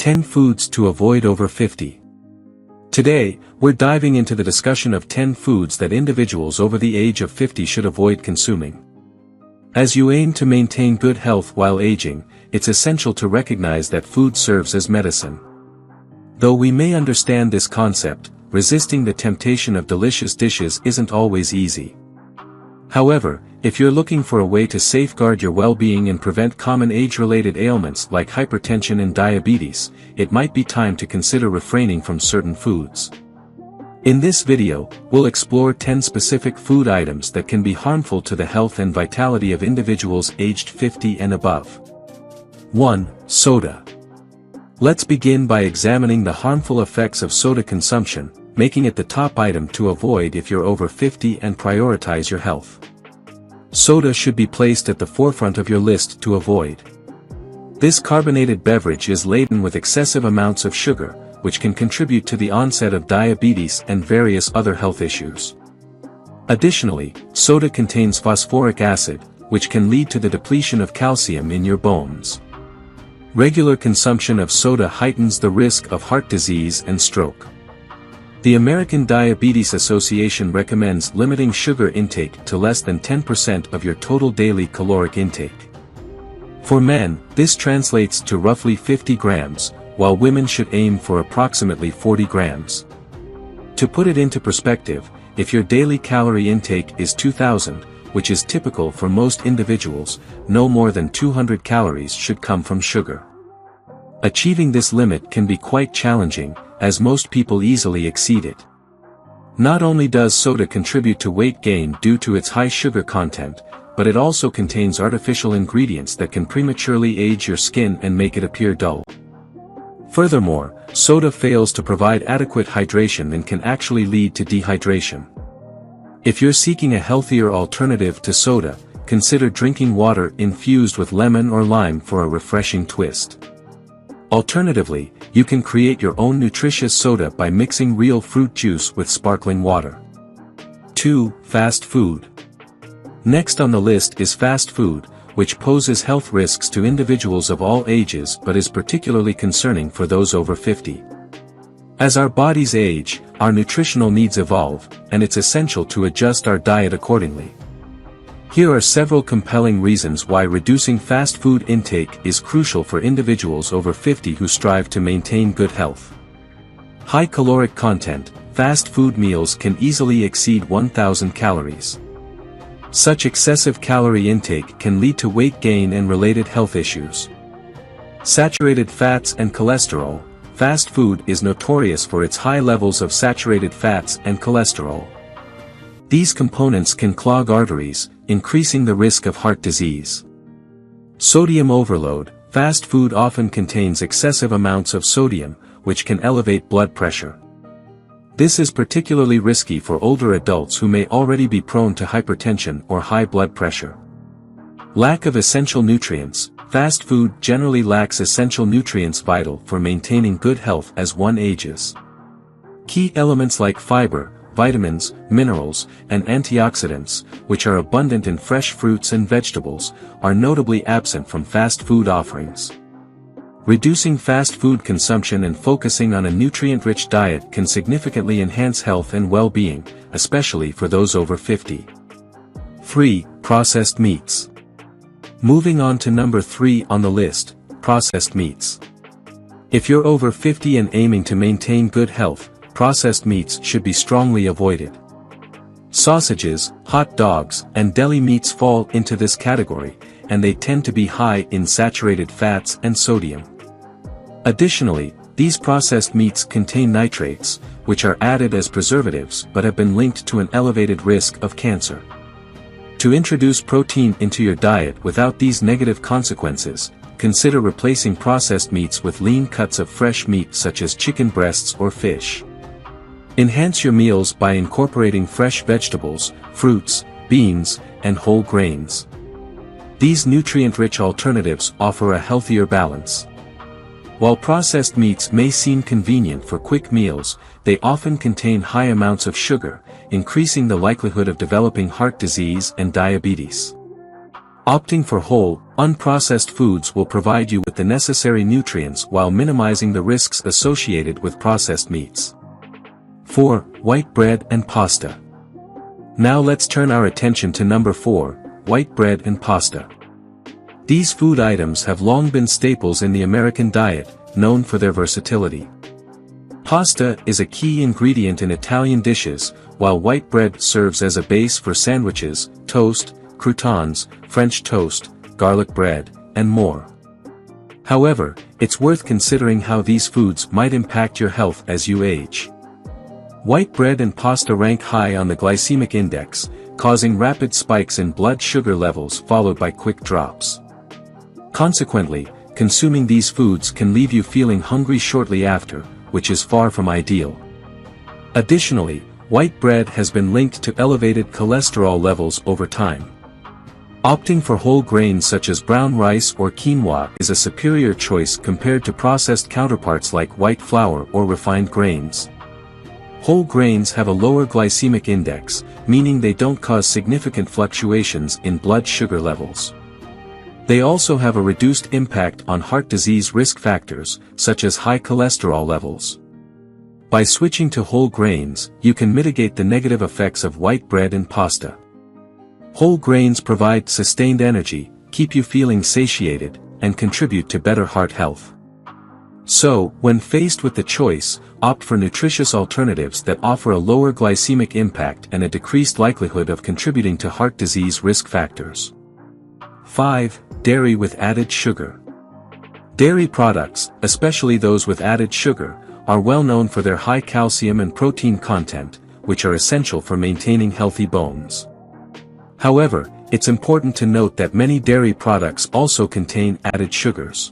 10 foods to avoid over 50. Today, we're diving into the discussion of 10 foods that individuals over the age of 50 should avoid consuming. As you aim to maintain good health while aging, it's essential to recognize that food serves as medicine. Though we may understand this concept, resisting the temptation of delicious dishes isn't always easy. However, if you're looking for a way to safeguard your well-being and prevent common age-related ailments like hypertension and diabetes, it might be time to consider refraining from certain foods. In this video, we'll explore 10 specific food items that can be harmful to the health and vitality of individuals aged 50 and above. 1. Soda. Let's begin by examining the harmful effects of soda consumption, making it the top item to avoid if you're over 50 and prioritize your health. Soda should be placed at the forefront of your list to avoid. This carbonated beverage is laden with excessive amounts of sugar, which can contribute to the onset of diabetes and various other health issues. Additionally, soda contains phosphoric acid, which can lead to the depletion of calcium in your bones. Regular consumption of soda heightens the risk of heart disease and stroke. The American Diabetes Association recommends limiting sugar intake to less than 10% of your total daily caloric intake. For men, this translates to roughly 50 grams, while women should aim for approximately 40 grams. To put it into perspective, if your daily calorie intake is 2,000, which is typical for most individuals, no more than 200 calories should come from sugar. Achieving this limit can be quite challenging, as most people easily exceed it. Not only does soda contribute to weight gain due to its high sugar content, but it also contains artificial ingredients that can prematurely age your skin and make it appear dull. Furthermore, soda fails to provide adequate hydration and can actually lead to dehydration. If you're seeking a healthier alternative to soda, consider drinking water infused with lemon or lime for a refreshing twist. Alternatively, you can create your own nutritious soda by mixing real fruit juice with sparkling water. 2. Fast food. Next on the list is fast food, which poses health risks to individuals of all ages but is particularly concerning for those over 50. As our bodies age, our nutritional needs evolve, and it's essential to adjust our diet accordingly. Here are several compelling reasons why reducing fast food intake is crucial for individuals over 50 who strive to maintain good health. High caloric content, fast food meals can easily exceed 1,000 calories. Such excessive calorie intake can lead to weight gain and related health issues. Saturated fats and cholesterol. Fast food is notorious for its high levels of saturated fats and cholesterol. These components can clog arteries, increasing the risk of heart disease. Sodium overload. Fast food often contains excessive amounts of sodium, which can elevate blood pressure. This is particularly risky for older adults who may already be prone to hypertension or high blood pressure. Lack of essential nutrients. Fast food generally lacks essential nutrients vital for maintaining good health as one ages. Key elements like fiber, vitamins, minerals, and antioxidants, which are abundant in fresh fruits and vegetables, are notably absent from fast food offerings. Reducing fast food consumption and focusing on a nutrient-rich diet can significantly enhance health and well-being, especially for those over 50. 3. Processed meats. Moving on to number 3 on the list, processed meats. If you're over 50 and aiming to maintain good health, processed meats should be strongly avoided. Sausages, hot dogs, and deli meats fall into this category, and they tend to be high in saturated fats and sodium. Additionally, these processed meats contain nitrates, which are added as preservatives but have been linked to an elevated risk of cancer. To introduce protein into your diet without these negative consequences, consider replacing processed meats with lean cuts of fresh meat such as chicken breasts or fish. Enhance your meals by incorporating fresh vegetables, fruits, beans, and whole grains. These nutrient-rich alternatives offer a healthier balance. While processed meats may seem convenient for quick meals, they often contain high amounts of sugar, increasing the likelihood of developing heart disease and diabetes. Opting for whole, Unprocessed foods will provide you with the necessary nutrients while minimizing the risks associated with processed meats. 4. White bread and pasta. Now let's turn our attention to number 4, white bread and pasta. These food items have long been staples in the American diet, known for their versatility. Pasta is a key ingredient in Italian dishes, while white bread serves as a base for sandwiches, toast, croutons, French toast, garlic bread, and more. However, it's worth considering how these foods might impact your health as you age. White bread and pasta rank high on the glycemic index, causing rapid spikes in blood sugar levels followed by quick drops. Consequently, consuming these foods can leave you feeling hungry shortly after, which is far from ideal. Additionally, white bread has been linked to elevated cholesterol levels over time. Opting for whole grains such as brown rice or quinoa is a superior choice compared to processed counterparts like white flour or refined grains. Whole grains have a lower glycemic index, meaning they don't cause significant fluctuations in blood sugar levels. They also have a reduced impact on heart disease risk factors, such as high cholesterol levels. By switching to whole grains, you can mitigate the negative effects of white bread and pasta. Whole grains provide sustained energy, keep you feeling satiated, and contribute to better heart health. So, when faced with the choice, opt for nutritious alternatives that offer a lower glycemic impact and a decreased likelihood of contributing to heart disease risk factors. 5. Dairy with added sugar. Dairy products, especially those with added sugar, are well known for their high calcium and protein content, which are essential for maintaining healthy bones. However, it's important to note that many dairy products also contain added sugars.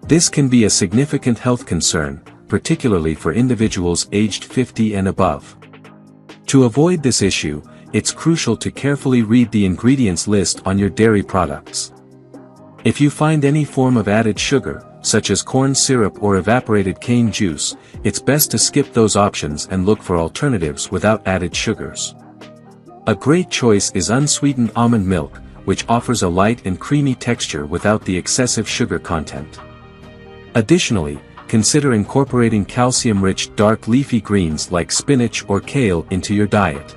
This can be a significant health concern, particularly for individuals aged 50 and above. To avoid this issue, it's crucial to carefully read the ingredients list on your dairy products. If you find any form of added sugar, such as corn syrup or evaporated cane juice, it's best to skip those options and look for alternatives without added sugars. A great choice is unsweetened almond milk, which offers a light and creamy texture without the excessive sugar content. Additionally, consider incorporating calcium-rich dark leafy greens like spinach or kale into your diet.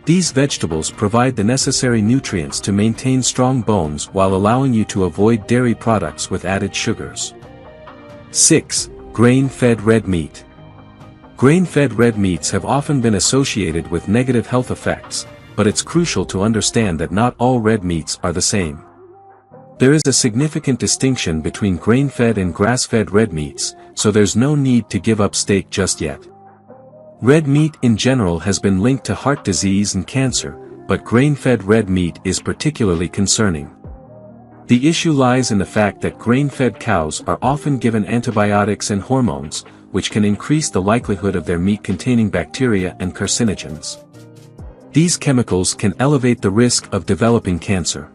These vegetables provide the necessary nutrients to maintain strong bones while allowing you to avoid dairy products with added sugars. 6. Grain-fed red meat. Grain-fed red meats have often been associated with negative health effects, but it's crucial to understand that not all red meats are the same. There is a significant distinction between grain-fed and grass-fed red meats, so there's no need to give up steak just yet. Red meat in general has been linked to heart disease and cancer, but grain-fed red meat is particularly concerning. The issue lies in the fact that grain-fed cows are often given antibiotics and hormones, which can increase the likelihood of their meat containing bacteria and carcinogens. These chemicals can elevate the risk of developing cancer.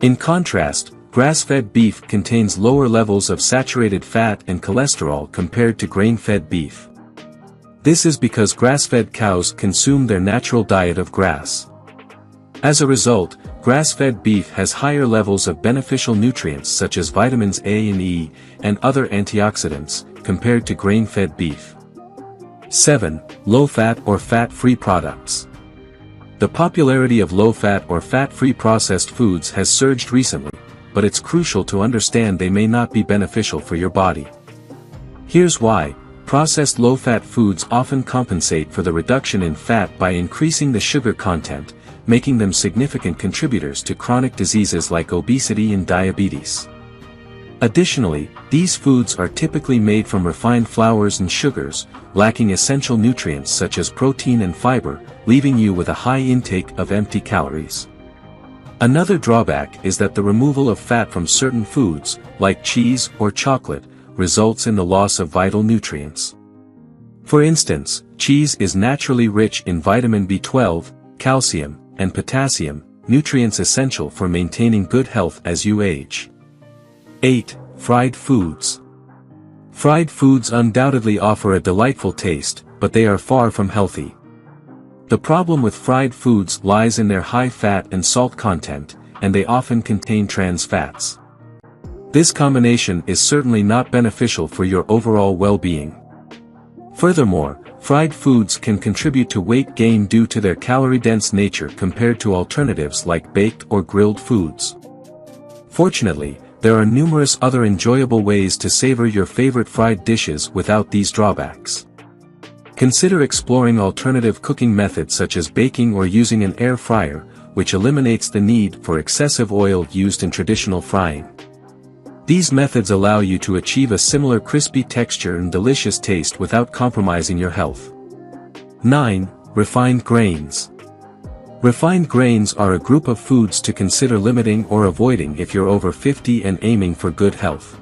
In contrast, grass-fed beef contains lower levels of saturated fat and cholesterol compared to grain-fed beef. This is because grass-fed cows consume their natural diet of grass. As a result, grass-fed beef has higher levels of beneficial nutrients such as vitamins A and E, and other antioxidants, compared to grain-fed beef. 7. Low-fat or fat-free products. The popularity of low-fat or fat-free processed foods has surged recently, but it's crucial to understand they may not be beneficial for your body. Here's why. Processed low-fat foods often compensate for the reduction in fat by increasing the sugar content, making them significant contributors to chronic diseases like obesity and diabetes. Additionally, these foods are typically made from refined flours and sugars, lacking essential nutrients such as protein and fiber, leaving you with a high intake of empty calories. Another drawback is that the removal of fat from certain foods, like cheese or chocolate, results in the loss of vital nutrients. For instance, cheese is naturally rich in vitamin B12, calcium, and potassium, nutrients essential for maintaining good health as you age. 8. Fried foods. Fried foods undoubtedly offer a delightful taste, but they are far from healthy. The problem with fried foods lies in their high fat and salt content, and they often contain trans fats. This combination is certainly not beneficial for your overall well-being. Furthermore, fried foods can contribute to weight gain due to their calorie-dense nature compared to alternatives like baked or grilled foods. Fortunately, there are numerous other enjoyable ways to savor your favorite fried dishes without these drawbacks. Consider exploring alternative cooking methods such as baking or using an air fryer, which eliminates the need for excessive oil used in traditional frying. These methods allow you to achieve a similar crispy texture and delicious taste without compromising your health. 9. Refined grains. Refined grains are a group of foods to consider limiting or avoiding if you're over 50 and aiming for good health.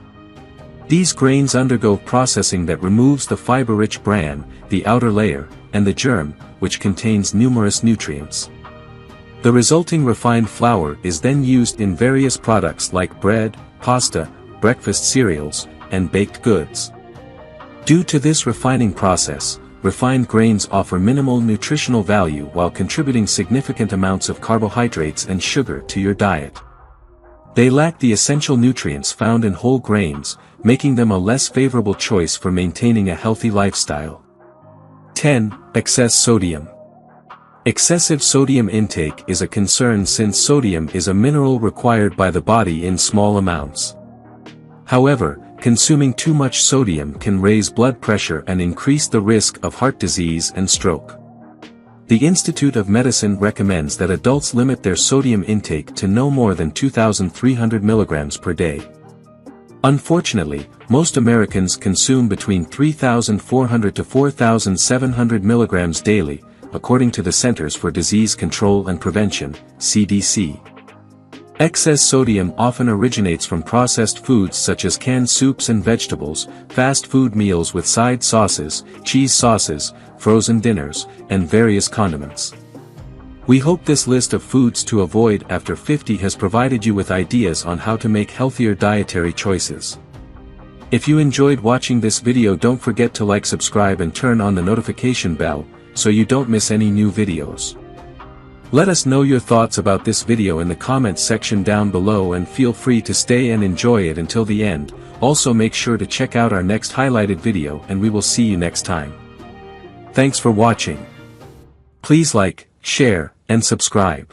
These grains undergo processing that removes the fiber-rich bran, the outer layer, and the germ, which contains numerous nutrients. The resulting refined flour is then used in various products like bread, pasta, breakfast cereals, and baked goods. Due to this refining process, refined grains offer minimal nutritional value while contributing significant amounts of carbohydrates and sugar to your diet. They lack the essential nutrients found in whole grains, making them a less favorable choice for maintaining a healthy lifestyle. 10. Excess sodium. Excessive sodium intake is a concern since sodium is a mineral required by the body in small amounts. However, consuming too much sodium can raise blood pressure and increase the risk of heart disease and stroke. The Institute of Medicine recommends that adults limit their sodium intake to no more than 2,300 milligrams per day. Unfortunately, most Americans consume between 3,400 to 4,700 milligrams daily, according to the Centers for Disease Control and Prevention, CDC. Excess sodium often originates from processed foods such as canned soups and vegetables, fast food meals with side sauces, cheese sauces, frozen dinners, and various condiments. We hope this list of foods to avoid after 50 has provided you with ideas on how to make healthier dietary choices. If you enjoyed watching this video, don't forget to like, subscribe and turn on the notification bell, so you don't miss any new videos. Let us know your thoughts about this video in the comments section down below and feel free to stay and enjoy it until the end. Also make sure to check out our next highlighted video and we will see you next time. Thanks for watching. Please like, share, and subscribe.